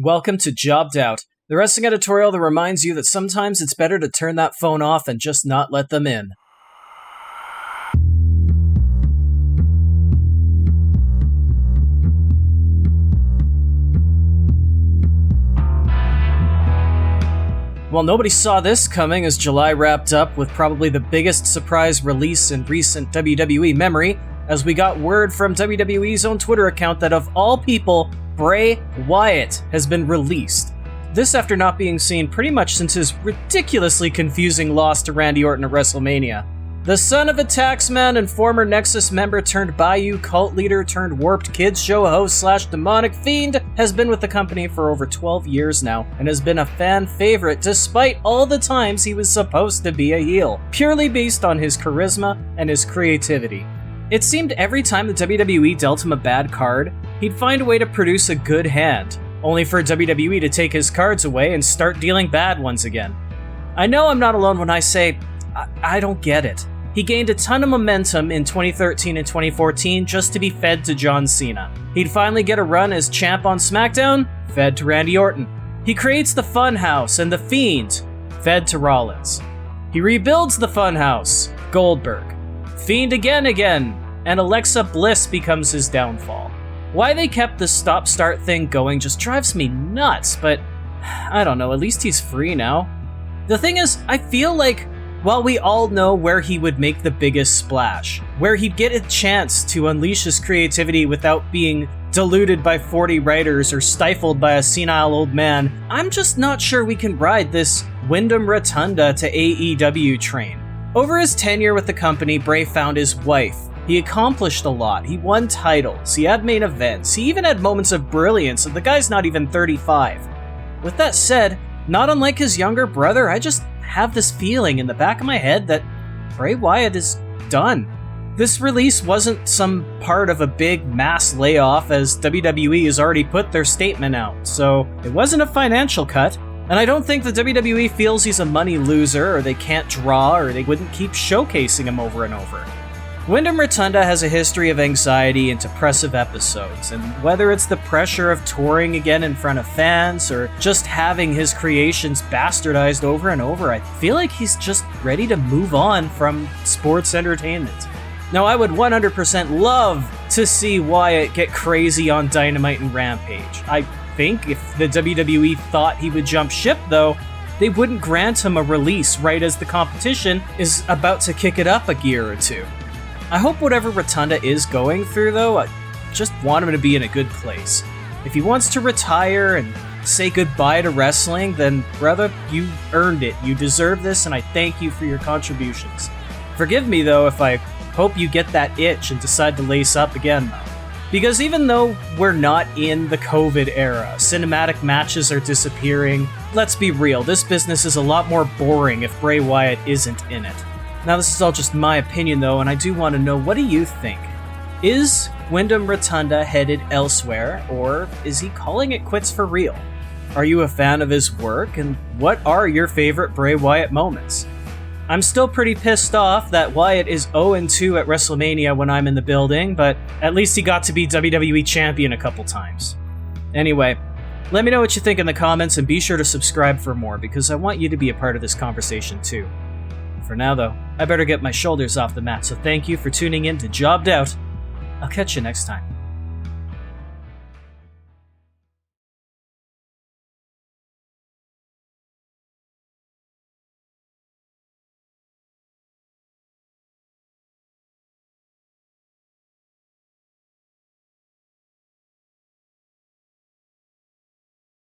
Welcome to Jobbed Out, the wrestling editorial that reminds you that sometimes it's better to turn that phone off and just not let them in. Well, nobody saw this coming as July wrapped up with probably the biggest surprise release in recent WWE memory, as we got word from WWE's own Twitter account that of all people, Bray Wyatt has been released. This after not being seen pretty much since his ridiculously confusing loss to Randy Orton at WrestleMania. The son of a taxman and former Nexus member turned Bayou cult leader turned Warped Kids show host / demonic Fiend has been with the company for over 12 years now and has been a fan favorite despite all the times he was supposed to be a heel, purely based on his charisma and his creativity. It seemed every time the WWE dealt him a bad card, he'd find a way to produce a good hand, only for WWE to take his cards away and start dealing bad ones again. I know I'm not alone when I say, I don't get it. He gained a ton of momentum in 2013 and 2014 just to be fed to John Cena. He'd finally get a run as champ on Smackdown, fed to Randy Orton. He creates the Funhouse and the Fiend, fed to Rollins. He rebuilds the Funhouse, Goldberg. Fiend again, and Alexa Bliss becomes his downfall. Why they kept the stop-start thing going just drives me nuts, but I don't know, at least he's free now. The thing is, I feel like while we all know where he would make the biggest splash, where he'd get a chance to unleash his creativity without being diluted by 40 writers or stifled by a senile old man, I'm just not sure we can ride this Wyndham Rotunda to AEW train. Over his tenure with the company, Bray found his wife. He accomplished a lot. He won titles. He had main events. He even had moments of brilliance, and the guy's not even 35. With that said, not unlike his younger brother, I just have this feeling in the back of my head that Bray Wyatt is done. This release wasn't some part of a big mass layoff, as WWE has already put their statement out, so it wasn't a financial cut. And I don't think the WWE feels he's a money loser, or they can't draw, or they wouldn't keep showcasing him over and over. Wyndham Rotunda has a history of anxiety and depressive episodes, and whether it's the pressure of touring again in front of fans, or just having his creations bastardized over and over, I feel like he's just ready to move on from sports entertainment. Now, I would 100% love to see Wyatt get crazy on Dynamite and Rampage. I think if the WWE thought he would jump ship, though, they wouldn't grant him a release right as the competition is about to kick it up a gear or two. I hope whatever Rotunda is going through, though, I just want him to be in a good place. If he wants to retire and say goodbye to wrestling, then brother, you earned it. You deserve this, and I thank you for your contributions. Forgive me, though, if I hope you get that itch and decide to lace up again, though. Because even though we're not in the COVID era, cinematic matches are disappearing, let's be real, this business is a lot more boring if Bray Wyatt isn't in it. Now, this is all just my opinion, though, and I do want to know, what do you think? Is Wyndham Rotunda headed elsewhere, or is he calling it quits for real? Are you a fan of his work, and what are your favorite Bray Wyatt moments? I'm still pretty pissed off that Wyatt is 0-2 at WrestleMania when I'm in the building, but at least he got to be WWE Champion a couple times. Anyway, let me know what you think in the comments, and be sure to subscribe for more, because I want you to be a part of this conversation too. For now, though, I better get my shoulders off the mat, so thank you for tuning in to Jobbed Out. I'll catch you next time.